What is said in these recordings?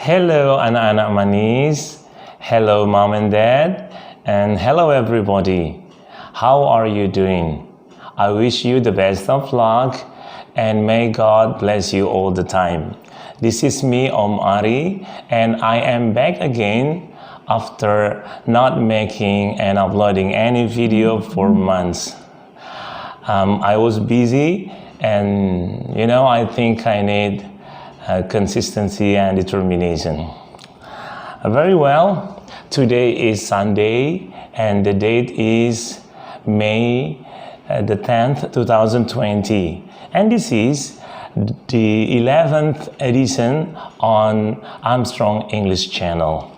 Hello anak-anak manis, hello mom and dad, and hello everybody. How are you doing? I wish you the best of luck and may God bless you all the time. This is me, Om Ari, and I am back again after not making and uploading any video for months. I was busy and I think I need consistency and determination. Very well, today is Sunday and the date is May the 10th, 2020, and this is the 11th edition on Armstrong English Channel.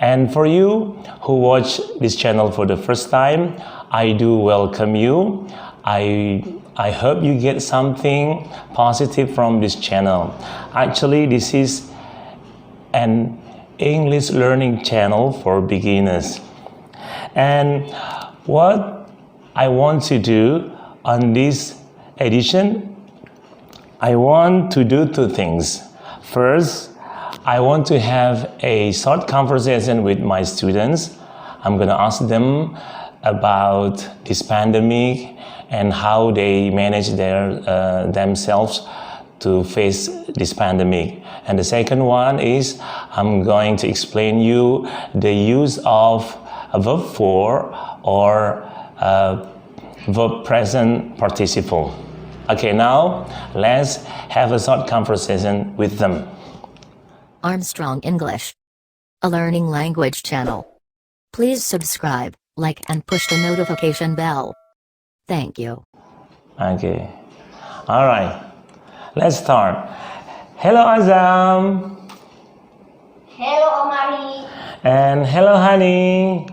And for you who watch this channel for the first time, I do welcome you. I hope you get something positive from this channel. Actually, this is an English learning channel for beginners. And what I want to do on this edition, I want to do two things. First, I want to have a short conversation with my students. I'm going to ask them about this pandemic and how they manage themselves to face this pandemic. And the second one is I'm going to explain you the use of a verb 4 or verb present participle. Okay, now let's have a short conversation with them. Armstrong English, a learning language channel. Please subscribe, like and push the notification bell. Thank you. Okay. All right. Let's start. Hello, Azam. Hello, Omari. And hello, Honey.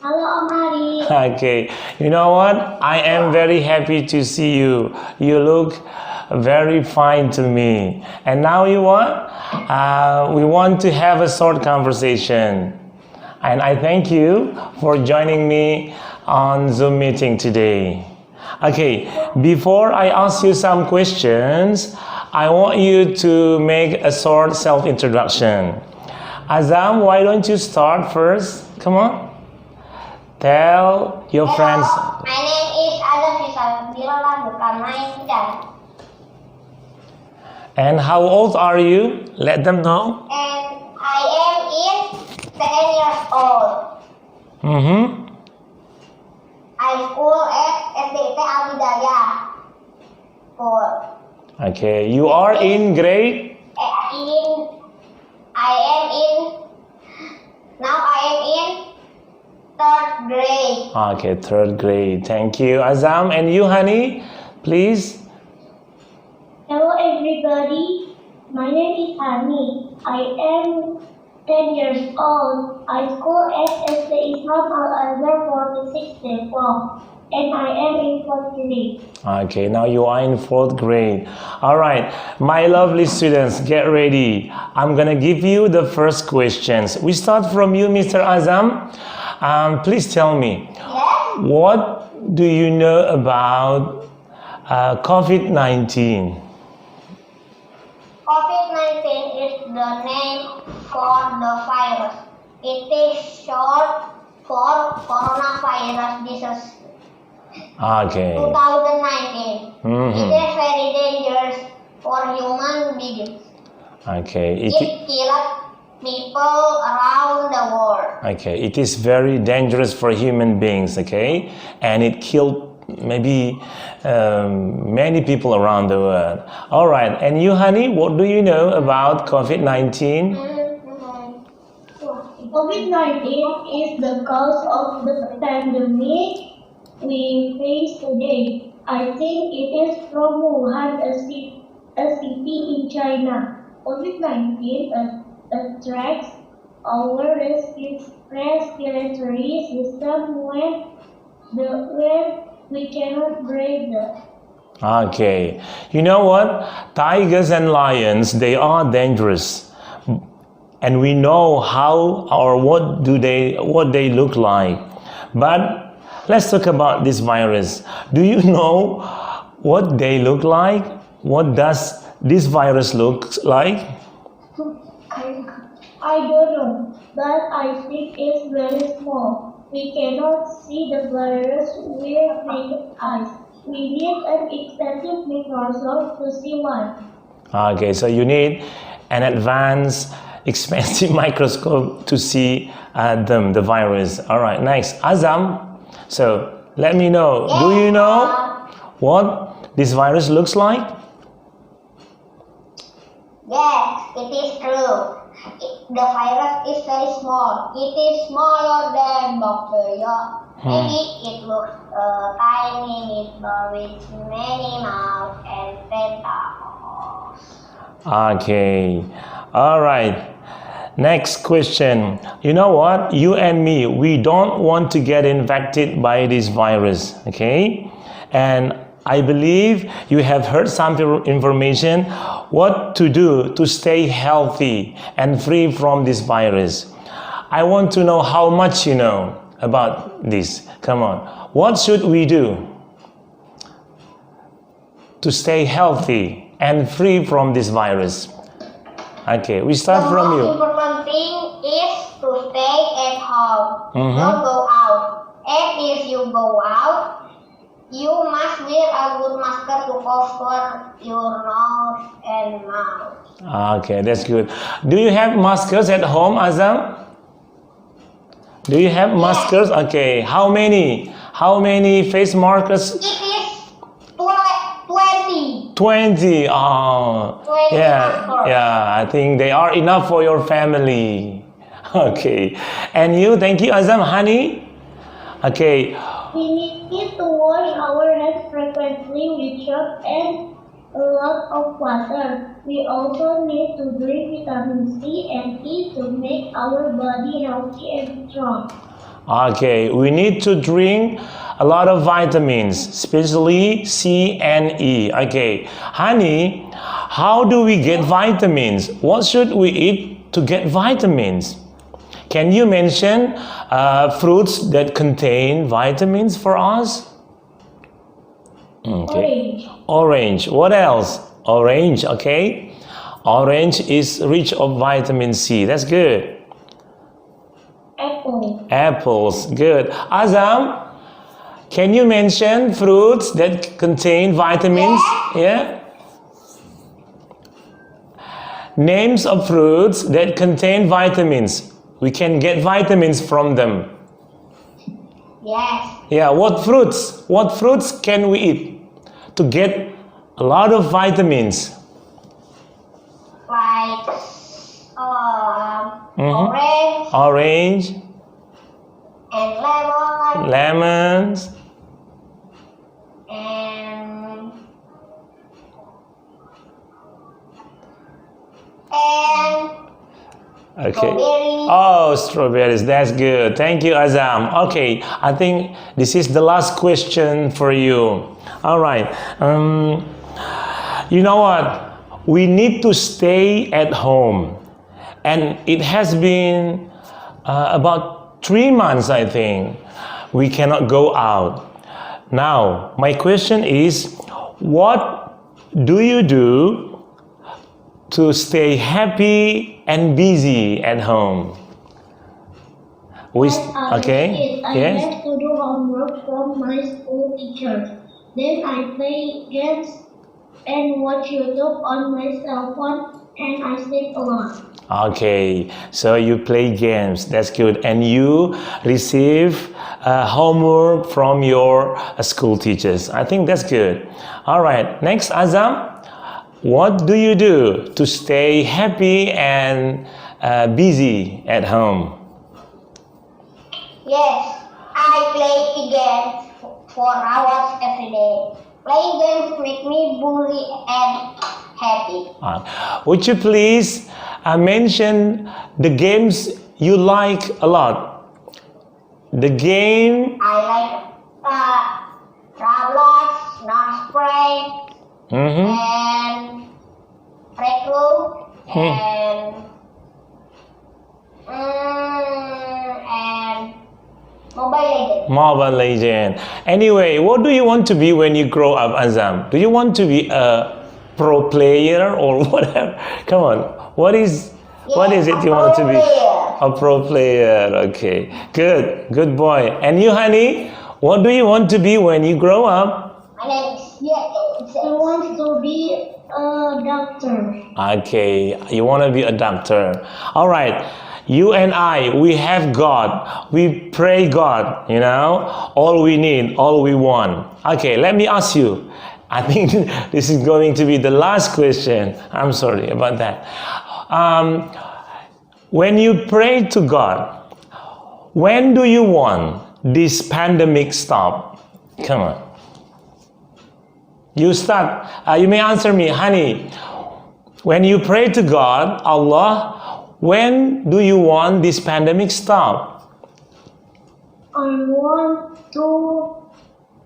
Hello, Omari. Okay. You know what? I am very happy to see you. You look very fine to me. And now you what? We want to have a short conversation. And I thank you for joining me on Zoom meeting today. Okay, before I ask you some questions, I want you to make a short self-introduction. Azam, why don't you start first? Come on. Tell your friends. Hello, my name is Azam Sisabila Bukan. And how old are you? Let them know. And I am in 10 years old. Mm-hmm. I school at SDT Al-Hidayah School. Okay, you are in grade? Now I am in 3rd grade. Okay, 3rd grade. Thank you, Azam. And you, Honey, please. Hello everybody, my name is Hani. I am 10 years old. I school at ST Islam Al-Azhar 46 Depok, and I am in 4th grade. Okay, now you are in 4th grade. All right, my lovely students, get ready. I'm gonna give you the first questions. We start from you, Mr. Azam. Please tell me, Yes? what do you know about COVID-19? COVID-19 is the name for the virus. It is short for coronavirus disease Okay. 2019. Mhm. It is very dangerous for human beings. Okay. It killed people around the world. Okay, it is very dangerous for human beings, okay? And it killed maybe many people around the world. All right, and you, Honey, what do you know about COVID-19? COVID-19 is the cause of the pandemic we face today. I think it is from Wuhan, a city in China. COVID-19 attracts our respiratory system when we cannot breathe. Okay, you know what? Tigers and lions, they are dangerous. And we know how or what they look like. But let's talk about this virus. Do you know what they look like? What does this virus look like? I I don't know, but I think it's very small. We cannot see the virus with naked eyes. We need an expensive microscope to see one. Okay, so you need an advanced, expensive microscope to see the virus. All right, next, Azam. So let me know. Do you know what this virus looks like? Yes, it is true. The virus is very small. It is smaller than bacteria. Maybe it looks tiny with many mouths and tentacles. Okay, all right. Next question. You know what? You and me, we don't want to get infected by this virus, okay? And I believe you have heard some information what to do to stay healthy and free from this virus. I want to know how much you know about this. Come on. What should we do to stay healthy and free from this virus? Okay, we start from The you. most important thing is to stay at home. Mhm. Don't go out. And if you go out, you must wear a good mask to cover your nose and mouth. Okay, that's good. Do you have maskers at home, Azam? Do you have maskers? Okay, how many? How many face maskers? It is 20. 20. Oh, 20 yeah, maskers. yeah. I think they are enough for your family. Okay, and you? Thank you, Azam. Honey. Okay. We need to wash our hands frequently with soap and a lot of water. We also need to drink vitamin C and E to make our body healthy and strong. Okay, we need to drink a lot of vitamins, especially C and E. Okay, honey, how do we get vitamins? What should we eat to get vitamins? Can you mention fruits that contain vitamins for us? Okay. Orange. What else? Orange, okay. Orange is rich of vitamin C. That's good. Apple. Apples, good. Azam, can you mention fruits that contain vitamins? Yeah. Names of fruits that contain vitamins. We can get vitamins from them. Yes. Yeah, what fruits? What fruits can we eat to get a lot of vitamins? Like Mhm. orange Orange, and lemon lemons, and okay. strawberry. Oh, strawberries. That's good. Thank you, Azam. Okay, I think this is the last question for you. All right. You know what? We need to stay at home. And it has been about 3 months, I think. We cannot go out. Now, my question is, what do you do to stay happy and busy at home? As I Okay. said, I Yes. have to do homework from my school teachers. Then I play games and watch YouTube on my cell phone, and I sleep a lot. Okay, so you play games. That's good. And you receive homework from your school teachers. I think that's good. All right. Next, Azam. What do you do to stay happy and busy at home? Yes, I play games for hours every day. Playing games make me bully and happy. Would you please mention the games you like a lot? The game. I like Roblox, Spray, and Red Room, and Mobile Legends. Mobile Legend. Anyway, what do you want to be when you grow up, Azam? Do you want to be a pro player or whatever? Come on. What is What is it you want to be? Player. A pro player. Okay. Good boy. And you, honey? What do you want to be when you grow up? My name is I want to be a doctor. Okay. You want to be a doctor. All right. You and I, we have God. We pray God, all we need, all we want. Okay, let me ask you. I think this is going to be the last question. I'm sorry about that. When you pray to God, when do you want this pandemic stop? Come on. You start. You may answer me, honey. When you pray to God, Allah, when do you want this pandemic stop? I want to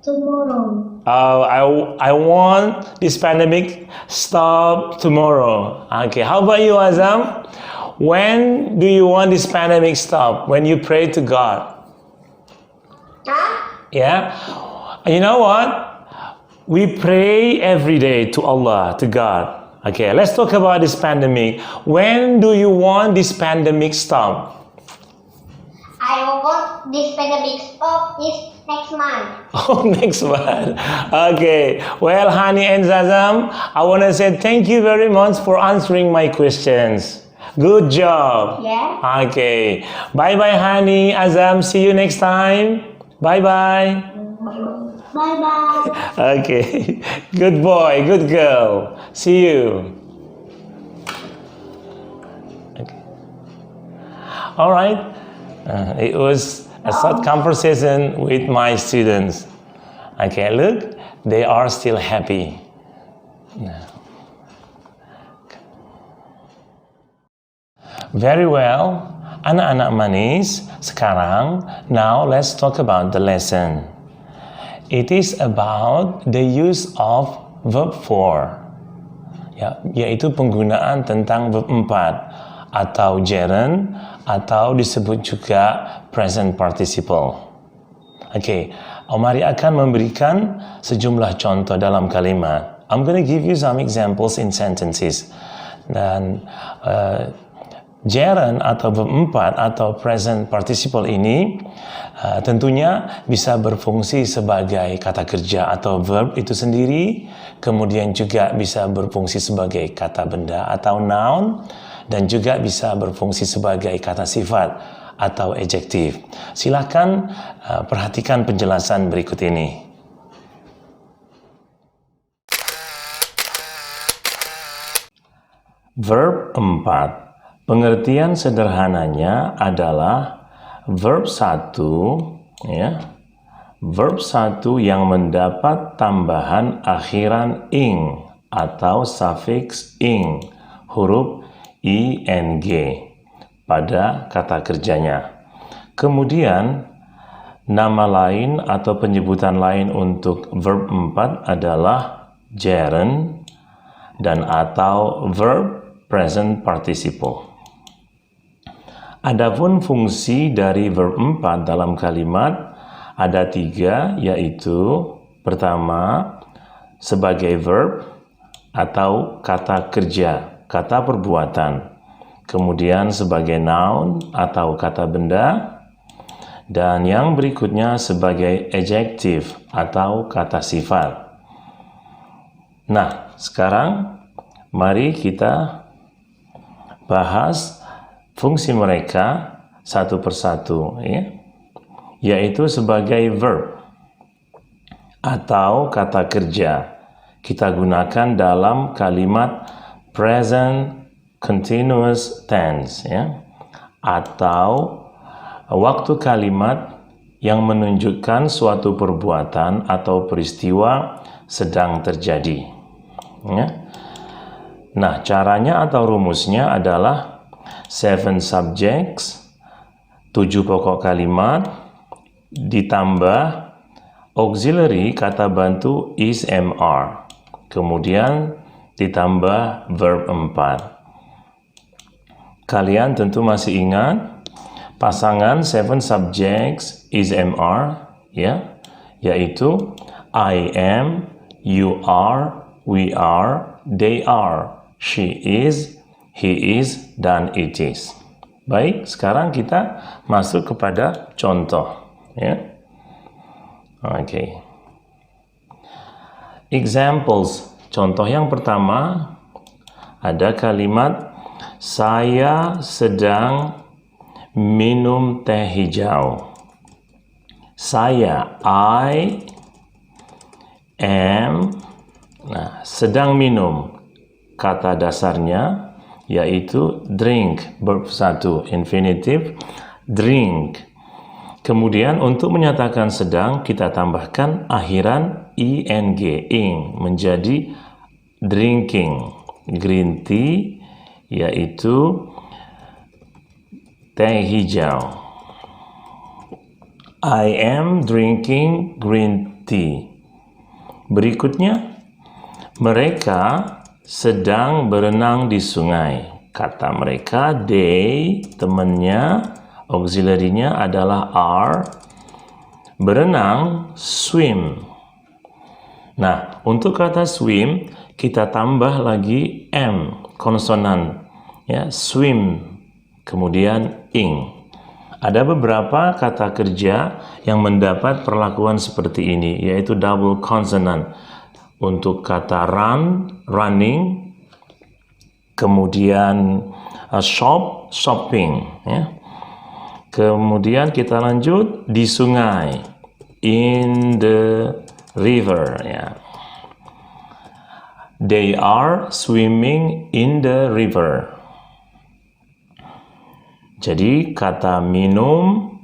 tomorrow. I want this pandemic stop tomorrow. Okay, how about you, Azam? When do you want this pandemic stop? When you pray to God? Huh? Yeah? You know what? We pray every day to Allah, to God. Okay, let's talk about this pandemic. When do you want this pandemic stop? I want this pandemic stop is next month. Oh, next one. Okay. Well, Hani and Zazam, I want to say thank you very much for answering my questions. Good job. Yeah. Okay. Bye-bye, Hani, Azam. See you next time. Bye-bye. Bye-bye. Okay. Good boy, good girl. See you. Okay. All right. It was a short conversation with my students. Okay, look, they are still happy. Very well, anak-anak manis. Sekarang, now let's talk about the lesson. It is about the use of verb 4. Ya, yaitu penggunaan tentang verb 4 atau gerund atau disebut juga present participle. Oke, Omari akan memberikan sejumlah contoh dalam kalimat. I'm going to give you some examples in sentences. Dan gerund atau verb 4 atau present participle ini tentunya bisa berfungsi sebagai kata kerja atau verb itu sendiri, kemudian juga bisa berfungsi sebagai kata benda atau noun, dan juga bisa berfungsi sebagai kata sifat atau adjektif. Silakan perhatikan penjelasan berikut ini. Verb 4. Pengertian sederhananya adalah verb 1, ya. Verb 1 yang mendapat tambahan akhiran ing atau sufiks ing, huruf ing pada kata kerjanya. Kemudian nama lain atau penyebutan lain untuk verb 4 adalah gerund dan atau verb present participle. Adapun fungsi dari verb 4 dalam kalimat ada 3, yaitu pertama sebagai verb atau kata kerja, kata perbuatan, kemudian sebagai noun atau kata benda, dan yang berikutnya sebagai adjective atau kata sifat. Nah, sekarang mari kita bahas fungsi mereka satu persatu, ya, yaitu sebagai verb atau kata kerja kita gunakan dalam kalimat present continuous tense, ya, atau waktu kalimat yang menunjukkan suatu perbuatan atau peristiwa sedang terjadi, ya. Nah, caranya atau rumusnya adalah 7 subjects, 7 pokok kalimat, ditambah auxiliary kata bantu is MR, kemudian ditambah verb 4. Kalian tentu masih ingat pasangan 7 subjects is MR, ya, yaitu I am, you are, we are, they are, she is, he is, dan it is. Baik, sekarang kita masuk kepada contoh. Ya. Oke. Examples. Contoh yang pertama ada kalimat saya sedang minum teh hijau. Saya, I am, sedang minum. Kata dasarnya yaitu drink, verb 1, infinitive, drink. Kemudian untuk menyatakan sedang kita tambahkan akhiran ing, menjadi drinking. Green tea yaitu teh hijau. I am drinking green tea. Berikutnya, mereka sedang berenang di sungai. Kata mereka, they, temannya, auxiliary-nya adalah are. Berenang, swim. Nah, untuk kata swim, kita tambah lagi m, konsonan. Ya, swim, kemudian ing. Ada beberapa kata kerja yang mendapat perlakuan seperti ini, yaitu double consonant. Untuk kata run, running, kemudian shop, shopping. Ya. Kemudian kita lanjut di sungai, in the river. Ya. They are swimming in the river. Jadi kata minum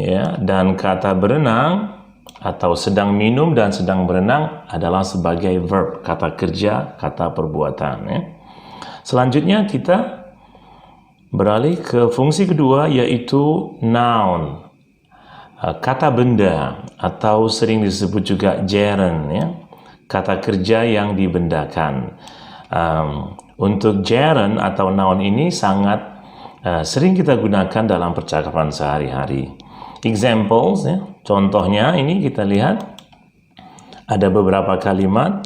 ya, dan kata berenang atau sedang minum dan sedang berenang adalah sebagai verb, kata kerja, kata perbuatan. Ya. Selanjutnya kita beralih ke fungsi kedua yaitu noun, kata benda atau sering disebut juga gerund, ya, kata kerja yang dibendakan. Untuk gerund atau noun ini sangat sering kita gunakan dalam percakapan sehari-hari. Examples, ya. Contohnya ini kita lihat ada beberapa kalimat.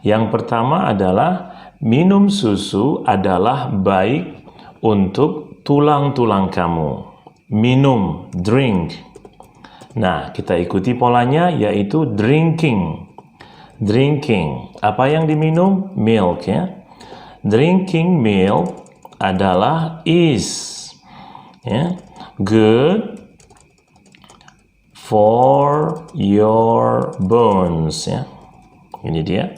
Yang pertama adalah minum susu adalah baik untuk tulang-tulang kamu. Minum, drink. Nah, kita ikuti polanya yaitu drinking. Drinking. Apa yang diminum? Milk, ya. Drinking milk adalah is, ya, good for your bones, ya. Ini dia.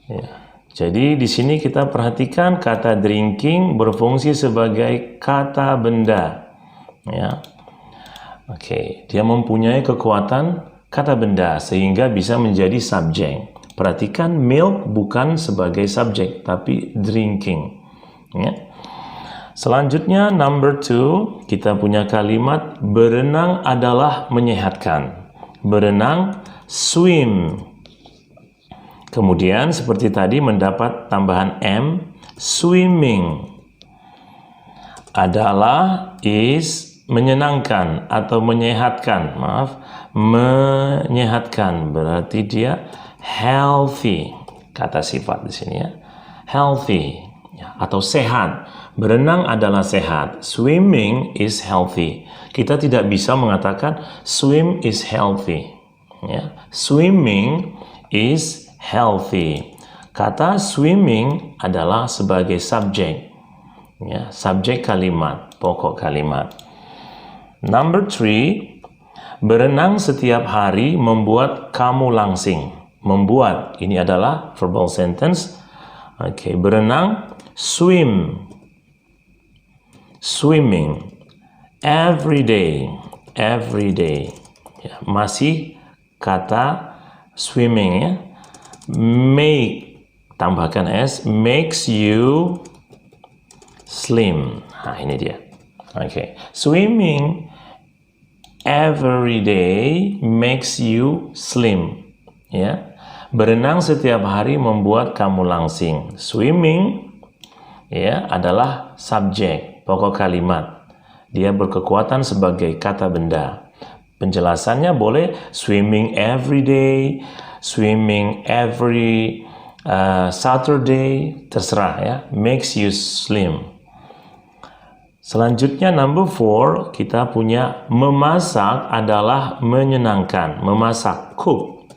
Ya. Jadi di sini kita perhatikan kata drinking berfungsi sebagai kata benda, ya. Oke, dia mempunyai kekuatan kata benda sehingga bisa menjadi subjek. Perhatikan milk bukan sebagai subjek tapi drinking. Ya. Selanjutnya number 2, kita punya kalimat berenang adalah menyehatkan. Berenang, swim. Kemudian seperti tadi mendapat tambahan m, swimming. Adalah is menyenangkan atau menyehatkan. Maaf, menyehatkan berarti dia healthy. Kata sifat di sini ya. Healthy. Atau sehat. Berenang adalah sehat. Swimming is healthy. Kita tidak bisa mengatakan swim is healthy. Ya. Swimming is healthy. Kata swimming adalah sebagai subjek. Ya, subjek kalimat, pokok kalimat. Number 3, berenang setiap hari membuat kamu langsing. Membuat, ini adalah verbal sentence. Oke, berenang, swim. Swimming. Every day. Every day. Ya, masih kata swimming ya. Make, tambahkan s, makes you slim. Nah, ini dia. Oke. Swimming every day makes you slim. Ya. Berenang setiap hari membuat kamu langsing. Swimming ya adalah subjek, pokok kalimat. Dia berkekuatan sebagai kata benda. Penjelasannya boleh swimming every day, swimming every Saturday, terserah ya, makes you slim. Selanjutnya number 4, kita punya memasak adalah menyenangkan. Memasak, cook.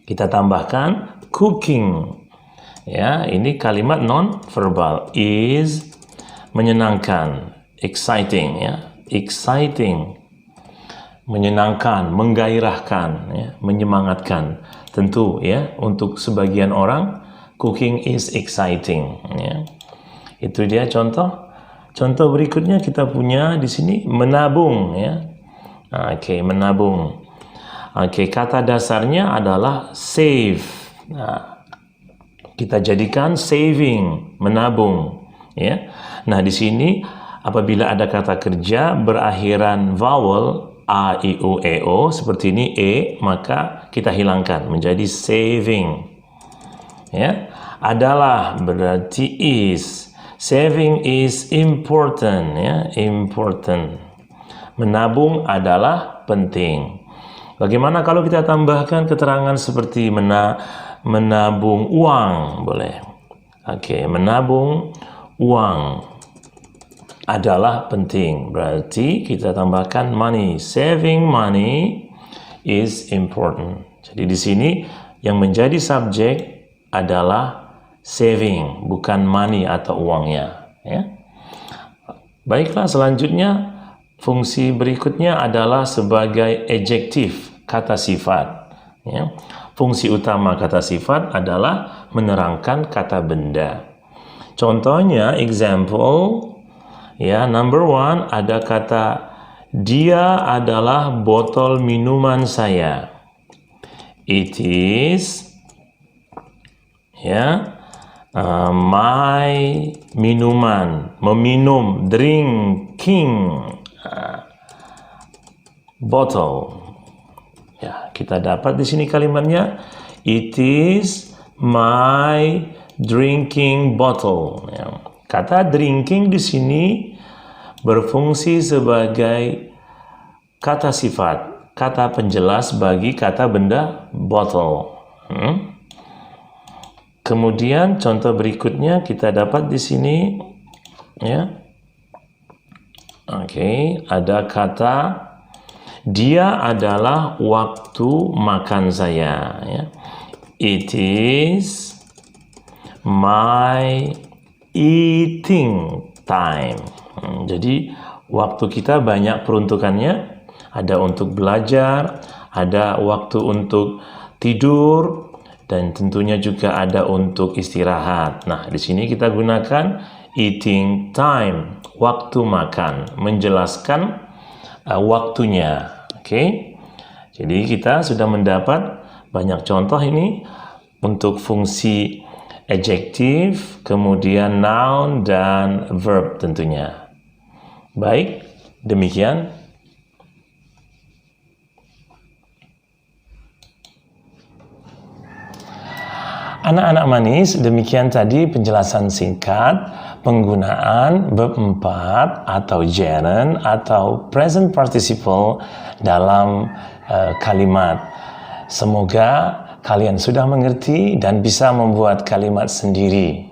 Kita tambahkan cooking. Ya, ini kalimat non-verbal. Is menyenangkan, exciting ya, exciting. Menyenangkan, menggairahkan, ya, menyemangatkan. Tentu ya, untuk sebagian orang cooking is exciting ya. Itu dia contoh. Contoh berikutnya kita punya di sini menabung ya. Oke, menabung. Oke, kata dasarnya adalah save. Nah, kita jadikan saving, menabung ya. Nah, di sini apabila ada kata kerja berakhiran vowel a, i, u, e, o seperti ini e, maka kita hilangkan menjadi saving. Ya. Adalah berarti is. Saving is important ya, important. Menabung adalah penting. Bagaimana kalau kita tambahkan keterangan seperti menabung uang, boleh. Oke, menabung uang adalah penting. Berarti kita tambahkan money. Saving money is important. Jadi di sini yang menjadi subjek adalah saving, bukan money atau uangnya. Ya. Baiklah, selanjutnya fungsi berikutnya adalah sebagai adjektif, kata sifat. Ya. Fungsi utama kata sifat adalah menerangkan kata benda. Contohnya, example, ya, number 1 ada kata dia adalah botol minuman saya. It is, ya. My minuman, meminum, drinking, bottle. Ya, kita dapat di sini kalimatnya. It is my drinking bottle. Ya. Kata drinking di sini berfungsi sebagai kata sifat, kata penjelas bagi kata benda bottle. Kemudian contoh berikutnya kita dapat di sini ya. Oke, ada kata dia adalah waktu makan saya ya. It is my eating time. Jadi waktu kita banyak peruntukannya. Ada untuk belajar, ada waktu untuk tidur, dan tentunya juga ada untuk istirahat. Nah, di sini kita gunakan eating time, waktu makan, menjelaskan waktunya. Oke. Jadi kita sudah mendapat banyak contoh ini untuk fungsi adjektif, kemudian noun dan verb tentunya. Baik, demikian. Anak-anak manis, demikian tadi penjelasan singkat penggunaan verb 4 atau gerund atau present participle dalam kalimat. Semoga kalian sudah mengerti dan bisa membuat kalimat sendiri.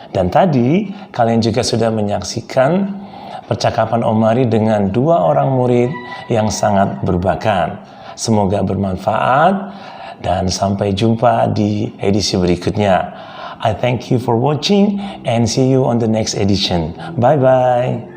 Dan tadi kalian juga sudah menyaksikan percakapan Omari dengan 2 orang murid yang sangat berbakat. Semoga bermanfaat. Dan sampai jumpa di edisi berikutnya. I thank you for watching and see you on the next edition. Bye-bye.